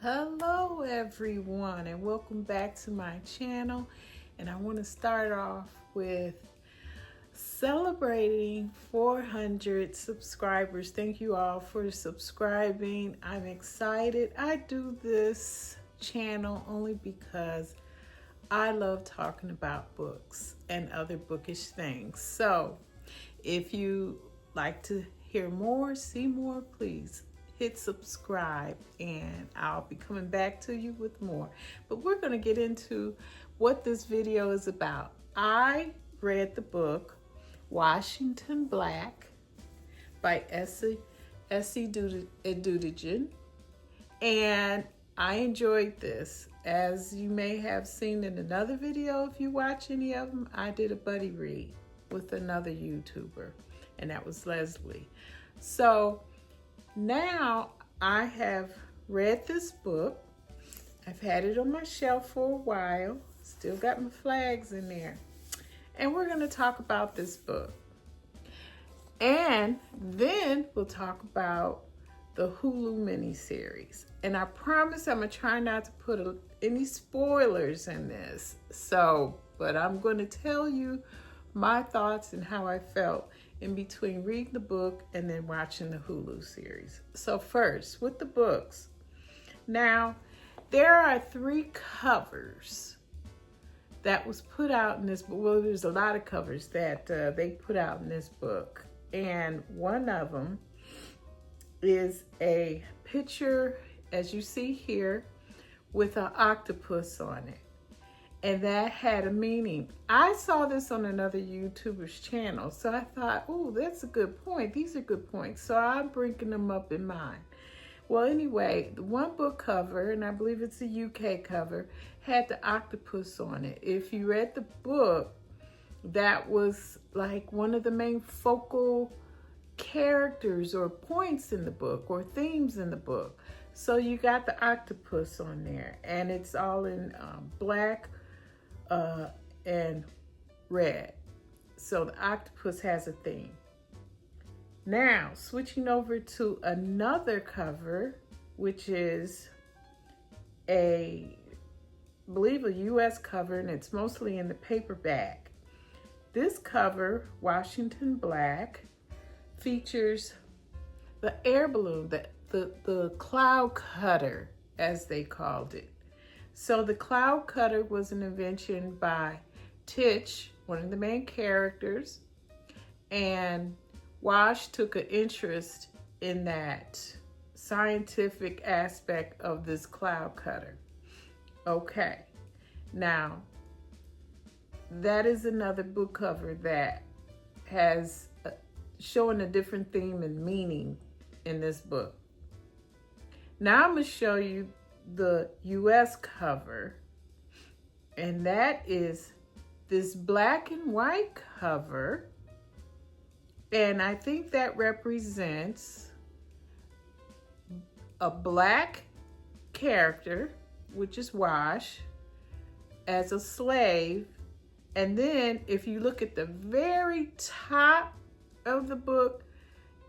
Hello everyone and welcome back to my channel, and I want to start off with celebrating 400 subscribers. Thank you all for subscribing. I'm excited. I do this channel only because I love talking about books and other bookish things. So if you like to hear more, see more, please hit subscribe and I'll be coming back to you with more. But we're going to get into what this video is about. I read the book Washington Black by Esi Edugyan, and I enjoyed this. As you may have seen in another video, if you watch any of them, I did a buddy read with another YouTuber, and that was Leslie. So now I have read this book. I've had it on my shelf for a while. Still got my flags in there. And we're going to talk about this book. And then we'll talk about the Hulu miniseries. And I promise I'm going to try not to put any spoilers in this. But I'm going to tell you my thoughts and how I felt in between reading the book and then watching the Hulu series. So first, with the books. Now, there are 3 covers that was put out in this book. Well, there's a lot of covers that they put out in this book. And one of them is a picture, as you see here, with an octopus on it. And that had a meaning. I saw this on another YouTuber's channel, so I thought, oh, that's a good point. These are good points. So I'm bringing them up in mind. Well, anyway, the one book cover, and I believe it's a UK cover, had the octopus on it. If you read the book, that was like one of the main focal characters or points in the book or themes in the book. So you got the octopus on there, and it's all in black and red. So the octopus has a theme. Now, switching over to another cover, which is I believe a US cover, and it's mostly in the paperback. This cover, Washington Black, features the air balloon, the cloud cutter, as they called it. So the cloud cutter was an invention by Tich, one of the main characters, and Wash took an interest in that scientific aspect of this cloud cutter. Okay, now that is another book cover that has showing a different theme and meaning in this book. Now I'm going to show you the US cover, and that is this black and white cover, and I think that represents a black character, which is Wash, as a slave. And then if you look at the very top of the book,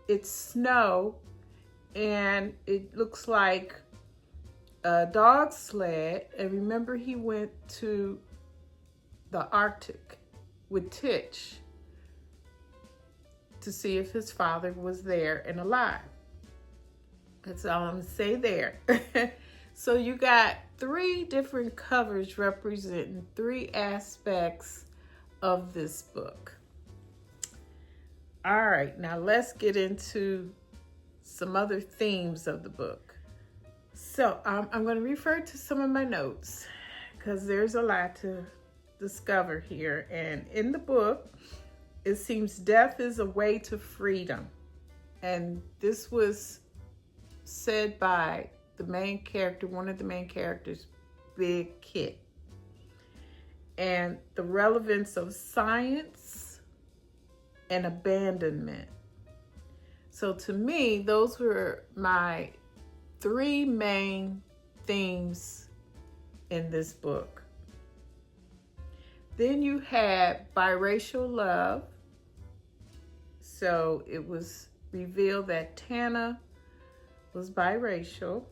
it's snow, and it looks like a dog sled. And remember, he went to the Arctic with Tich to see if his father was there and alive. That's all I'm gonna say there. So you got 3 different covers representing 3 aspects of this book. All right, now let's get into some other themes of the book. So I'm going to refer to some of my notes because there's a lot to discover here. And in the book, it seems death is a way to freedom. And this was said by the main character, one of the main characters, Big Kit. And the relevance of science and abandonment. So to me, those were my 3 main themes in this book. Then you had biracial love. So it was revealed that Tana was biracial.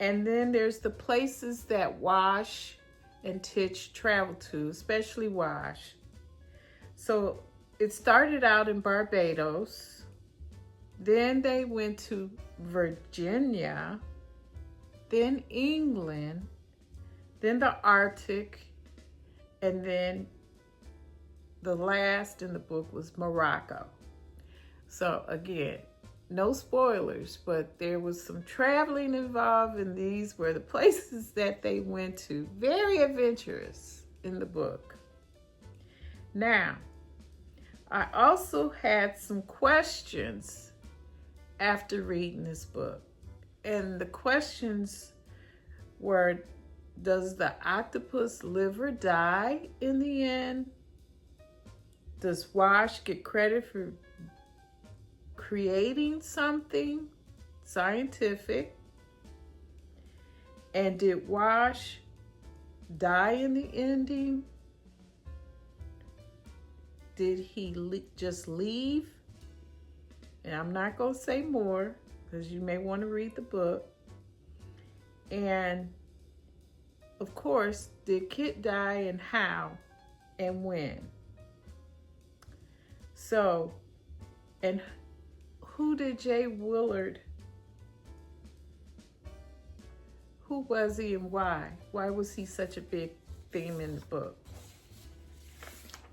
And then there's the places that Wash and Tich traveled to, especially Wash. So it started out in Barbados. Then they went to Virginia, then England, then the Arctic, and then the last in the book was Morocco. So again, no spoilers, but there was some traveling involved, and these were the places that they went to. Very adventurous in the book. Now, I also had some questions after reading this book. And the questions were, does the octopus live or die in the end? Does Wash get credit for creating something scientific? And did Wash die in the ending? Did he just leave? And I'm not going to say more because you may want to read the book. And of course, did Kit die, and how and when? So, and who did Jay Willard, who was he and why? Why was he such a big theme in the book?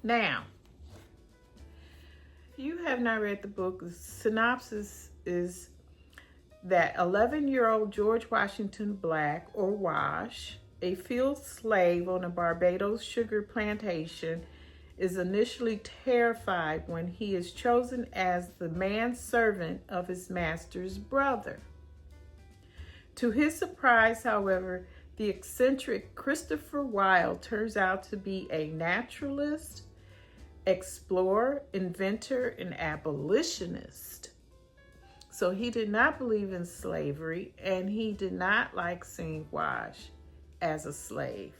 Now, if you have not read the book, the synopsis is that 11-year-old George Washington Black, or Wash, a field slave on a Barbados sugar plantation, is initially terrified when he is chosen as the manservant of his master's brother. To his surprise, however, the eccentric Christopher Wilde turns out to be a naturalist, explorer, inventor, and abolitionist. So he did not believe in slavery, and he did not like seeing Wash as a slave.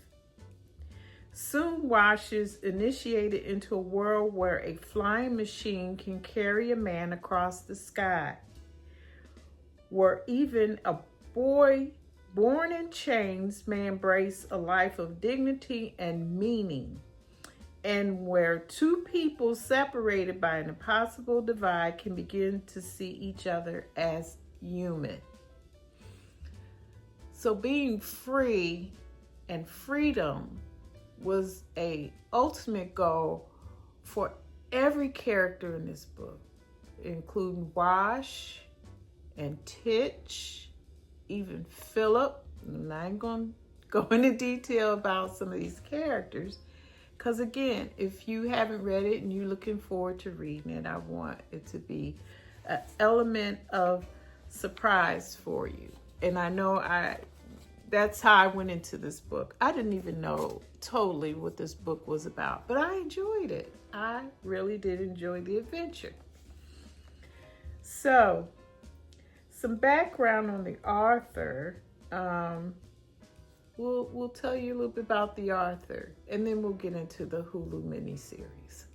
Soon Wash is initiated into a world where a flying machine can carry a man across the sky, where even a boy born in chains may embrace a life of dignity and meaning, and where two people separated by an impossible divide can begin to see each other as human. So being free and freedom was a ultimate goal for every character in this book, including Wash and Tich, even Philip. I'm not going to go into detail about some of these characters, because again, if you haven't read it and you're looking forward to reading it, I want it to be an element of surprise for you. And I know that's how I went into this book. I didn't even know totally what this book was about, but I enjoyed it. I really did enjoy the adventure. So, some background on the author. We'll tell you a little bit about the author, and then we'll get into the Hulu miniseries.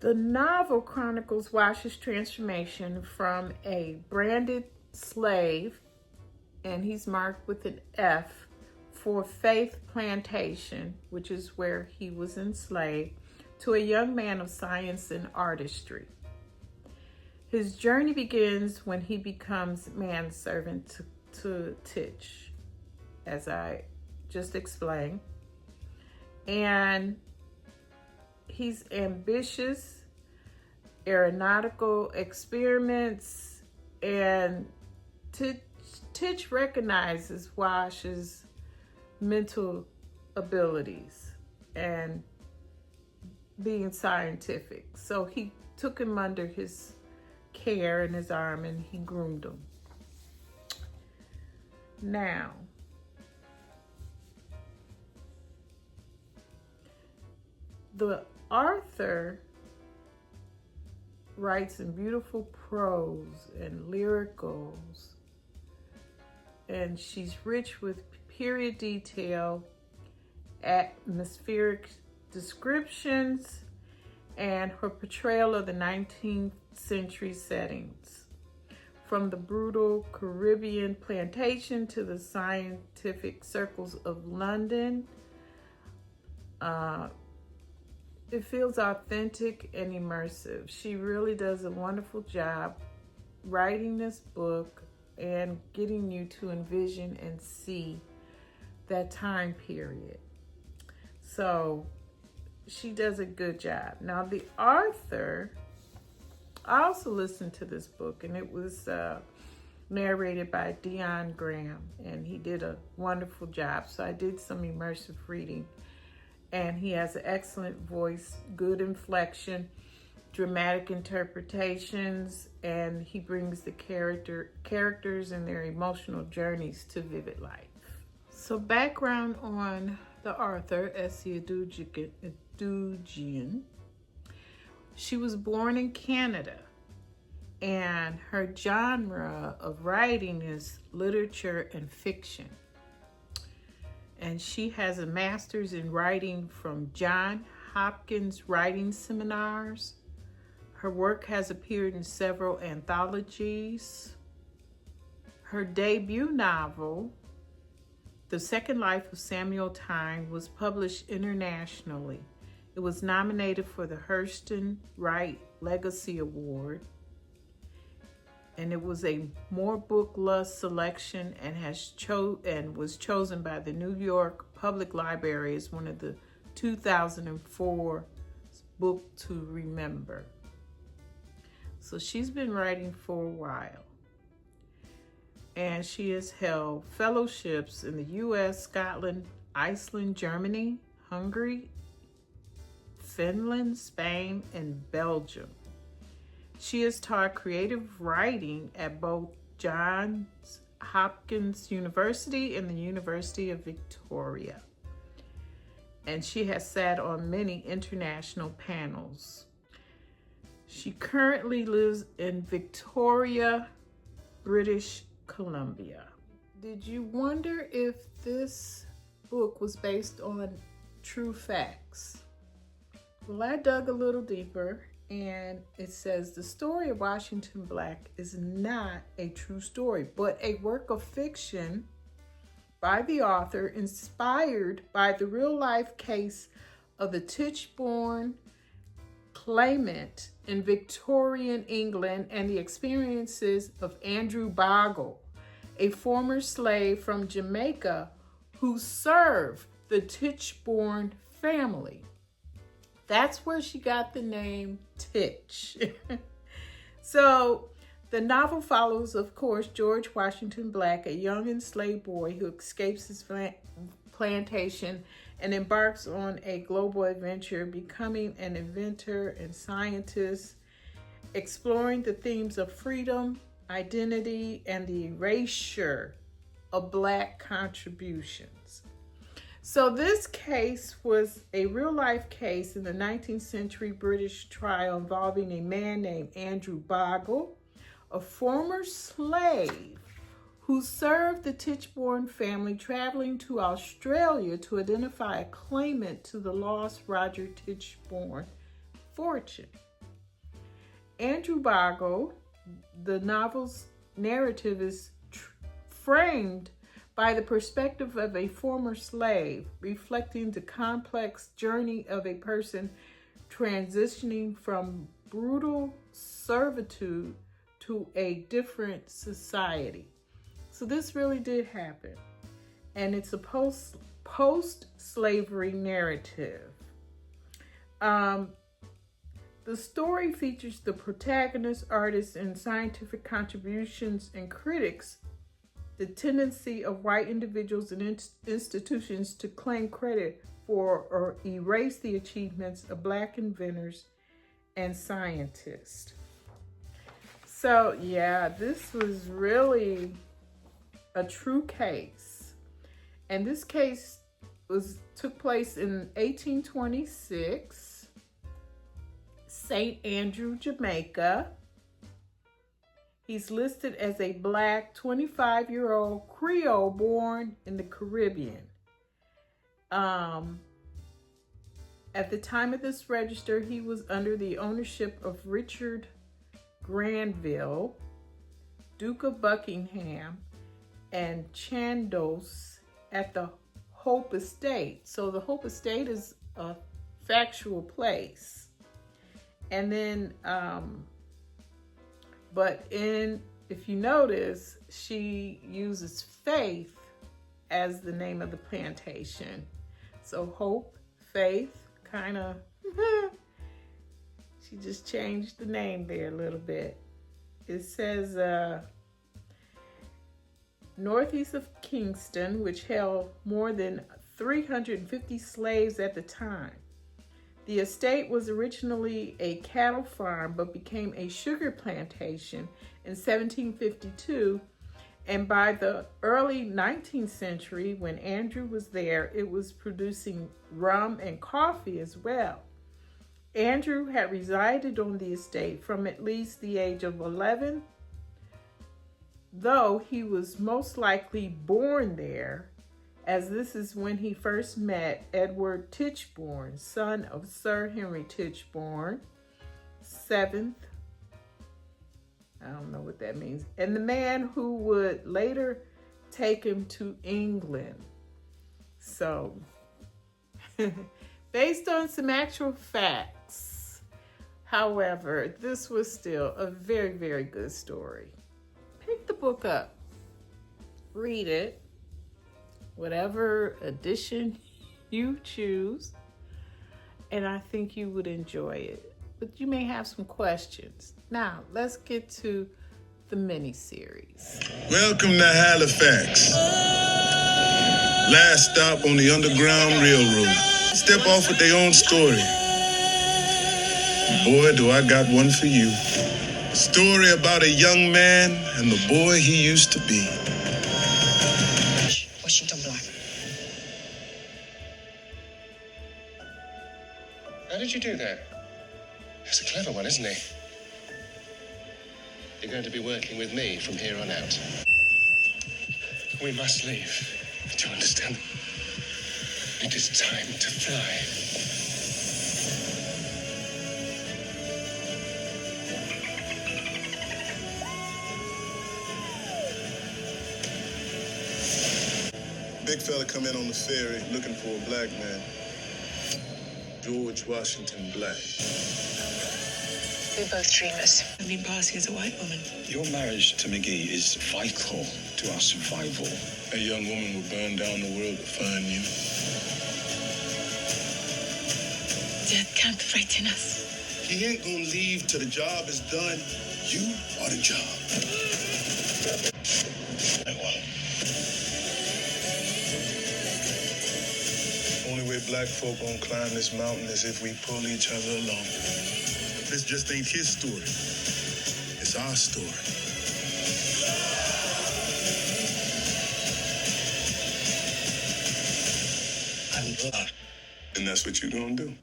The novel chronicles Wash's transformation from a branded slave, and he's marked with an F for Faith Plantation, which is where he was enslaved, to a young man of science and artistry. His journey begins when he becomes manservant to Tich, as I just explained. And he's ambitious, aeronautical experiments, and Tich recognizes Wash's mental abilities and being scientific. So he took him under his care in his arm, and he groomed him. Now, the author writes in beautiful prose and lyricals, and she's rich with period detail, atmospheric descriptions, and her portrayal of the 19th century settings. from the brutal Caribbean plantation to the scientific circles of London. It feels authentic and immersive. She really does a wonderful job writing this book and getting you to envision and see that time period. So she does a good job. Now the author, I also listened to this book, and it was narrated by Dion Graham, and he did a wonderful job. So I did some immersive reading, and he has an excellent voice, good inflection, dramatic interpretations, and he brings the characters and their emotional journeys to vivid life. So background on the author, Esi Edugyan. She was born in Canada, and her genre of writing is literature and fiction. And she has a master's in writing from Johns Hopkins Writing Seminars. Her work has appeared in several anthologies. Her debut novel, The Second Life of Samuel Tyne, was published internationally. It was nominated for the Hurston Wright Legacy Award, and it was a More Book Lust selection and was chosen by the New York Public Library as one of the 2004 book to remember. So she's been writing for a while, and she has held fellowships in the US, Scotland, Iceland, Germany, Hungary, Finland, Spain, and Belgium. She has taught creative writing at both Johns Hopkins University and the University of Victoria. And she has sat on many international panels. She currently lives in Victoria, British Columbia. Did you wonder if this book was based on true facts? Well, I dug a little deeper, and it says the story of Washington Black is not a true story, but a work of fiction by the author inspired by the real-life case of the Tichborne Claimant in Victorian England and the experiences of Andrew Bogle, a former slave from Jamaica who served the Tichborne family. That's where she got the name Tich. So the novel follows, of course, George Washington Black, a young enslaved boy who escapes his plantation and embarks on a global adventure, becoming an inventor and scientist, exploring the themes of freedom, identity, and the erasure of Black contributions. So this case was a real-life case in the 19th century British trial involving a man named Andrew Bogle, a former slave who served the Tichborne family, traveling to Australia to identify a claimant to the lost Roger Tichborne fortune. Andrew Bogle, the novel's narrative is framed by the perspective of a former slave, reflecting the complex journey of a person transitioning from brutal servitude to a different society. So this really did happen, and it's a post-slavery narrative. The story features the protagonist, artists, and scientific contributions and critics, the tendency of white individuals and institutions to claim credit for or erase the achievements of Black inventors and scientists. So yeah, this was really a true case. And this case took place in 1826, St. Andrew, Jamaica. He's listed as a Black 25-year-old Creole born in the Caribbean. At the time of this register, he was under the ownership of Richard Granville, Duke of Buckingham, and Chandos at the Hope Estate. So the Hope Estate is a factual place. And then, if you notice, she uses Faith as the name of the plantation. So Hope, Faith, kind of, she just changed the name there a little bit. It says northeast of Kingston, which held more than 350 slaves at the time. The estate was originally a cattle farm, but became a sugar plantation in 1752. And by the early 19th century, when Andrew was there, it was producing rum and coffee as well. Andrew had resided on the estate from at least the age of 11, though he was most likely born there, as this is when he first met Edward Tichborne, son of Sir Henry Tichborne, 7th. I don't know what that means. And the man who would later take him to England. So, based on some actual facts, however, this was still a very, very good story. Pick the book up, read it, whatever edition you choose, and I think you would enjoy it. But you may have some questions. Now, let's get to the mini-series. Welcome to Halifax. Last stop on the Underground Railroad. Step off with their own story. Boy, do I got one for you. A story about a young man and the boy he used to be. Washington Black. How did you do that? That's a clever one, isn't he? You're going to be working with me from here on out. We must leave. Do you understand? It is time to fly. Big fella come in on the ferry looking for a black man. George Washington Black. We're both dreamers. I've been passing as a white woman. Your marriage to McGee is vital to our survival. A young woman would burn down the world to find you. Death can't frighten us. He ain't gonna leave till the job is done. You are the job. Only way black folk gonna climb this mountain is if we pull each other along. This just ain't his story. It's our story. I'm glad. And that's what you gonna do.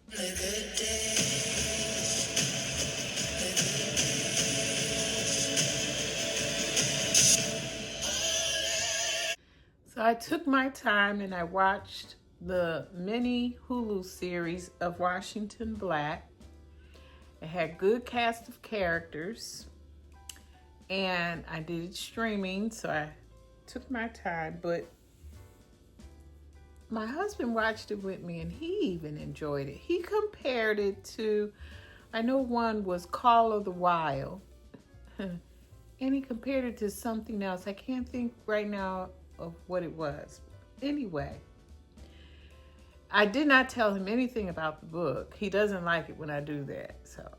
So I took my time and I watched the mini Hulu series of Washington Black. It had good cast of characters, and I did it streaming, so I took my time, but my husband watched it with me and he even enjoyed it. He compared it to, I know one was Call of the Wild, and he compared it to something else. I can't think right now of what it was. Anyway, I did not tell him anything about the book. He doesn't like it when I do that. So,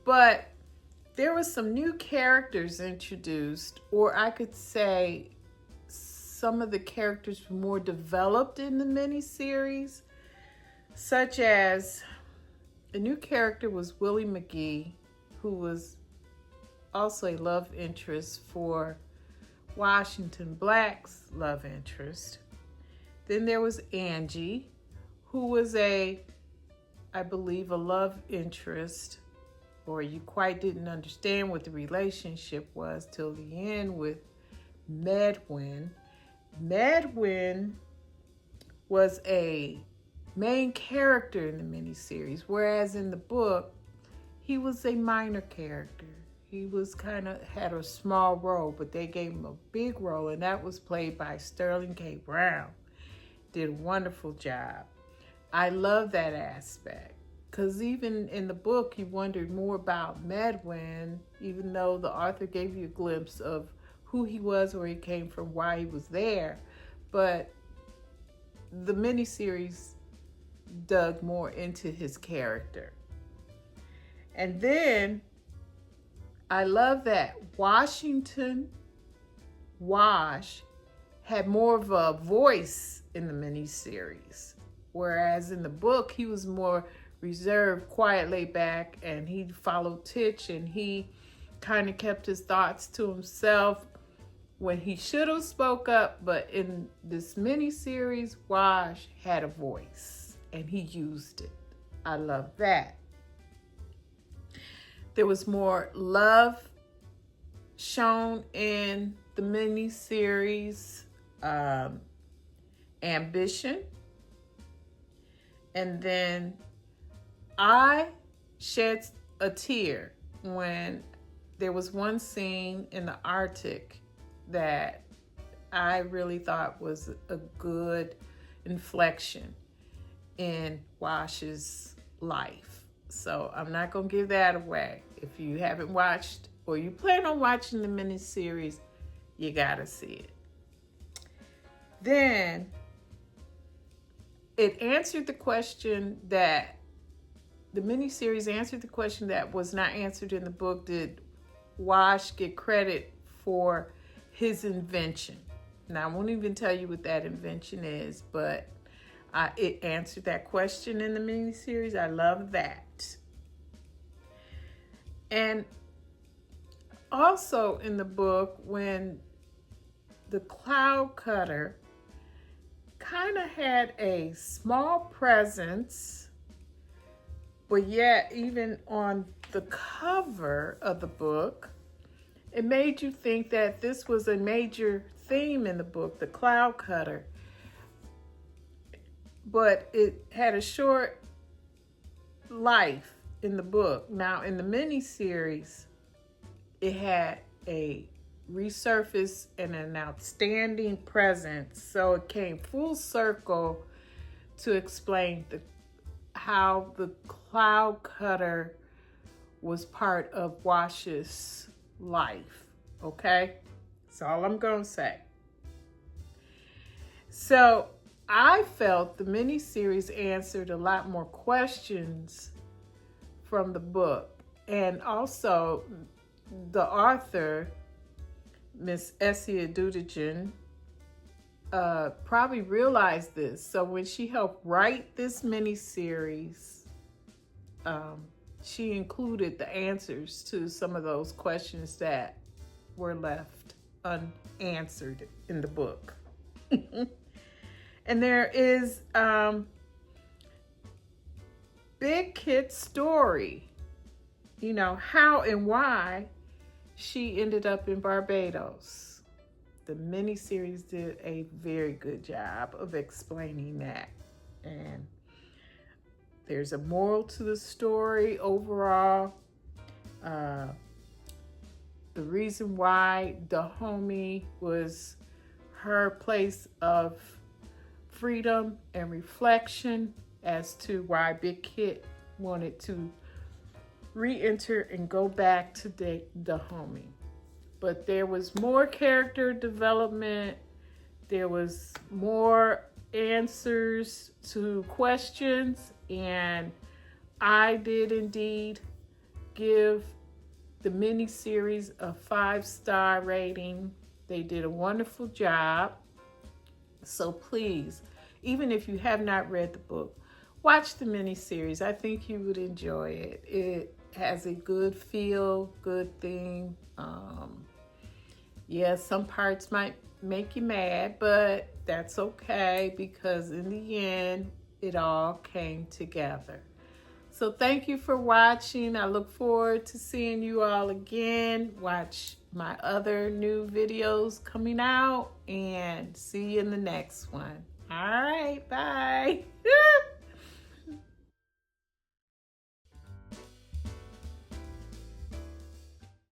but there was some new characters introduced, or I could say some of the characters were more developed in the miniseries, such as a new character was Willie McGee, who was also a love interest for Washington Black's love interest. Then there was Angie, who was I believe, a love interest, or you quite didn't understand what the relationship was till the end with Medwin. Medwin was a main character in the miniseries, whereas in the book, he was a minor character. He was had a small role, but they gave him a big role, and that was played by Sterling K. Brown. Did a wonderful job. I love that aspect, because even in the book, you wondered more about Medwin, even though the author gave you a glimpse of who he was, where he came from, why he was there. But the miniseries dug more into his character. And then I love that Washington Wash had more of a voice in the miniseries, whereas in the book he was more reserved, quiet, laid back, and he followed Tich, and he kind of kept his thoughts to himself when he should have spoke up. But in this miniseries, Wash had a voice, and he used it. I love that. There was more love shown in the miniseries, ambition. And then I shed a tear when there was one scene in the Arctic that I really thought was a good inflection in Wash's life. So I'm not going to give that away. If you haven't watched or you plan on watching the miniseries, you got to see it. Then it answered the question that the miniseries answered the question that was not answered in the book. Did Wash get credit for his invention? Now, I won't even tell you what that invention is, but it answered that question in the miniseries. I love that. And also in the book, when the cloud cutter kind of had a small presence, but yet even on the cover of the book, it made you think that this was a major theme in the book, the cloud cutter. But it had a short life in the book. Now, in the miniseries, it had a resurface and an outstanding presence. So it came full circle to explain how the cloud cutter was part of Wash's life. Okay? That's all I'm going to say. So I felt the miniseries answered a lot more questions from the book. And also, the author, Miss Esi Edugyan, probably realized this. So when she helped write this miniseries, she included the answers to some of those questions that were left unanswered in the book. And there is Big Kit's story, you know, how and why she ended up in Barbados. The miniseries did a very good job of explaining that. And there's a moral to the story overall. The reason why Dahomey was her place of freedom and reflection as to why Big Kit wanted to re-enter and go back to Dahomey. But there was more character development. There was more answers to questions. And I did indeed give the miniseries a 5-star rating. They did a wonderful job. So please, even if you have not read the book, watch the miniseries. I think you would enjoy it. It has a good feel, good theme. Some parts might make you mad, but that's okay, because in the end, it all came together. So thank you for watching. I look forward to seeing you all again. Watch my other new videos coming out, and see you in the next one. All right, bye.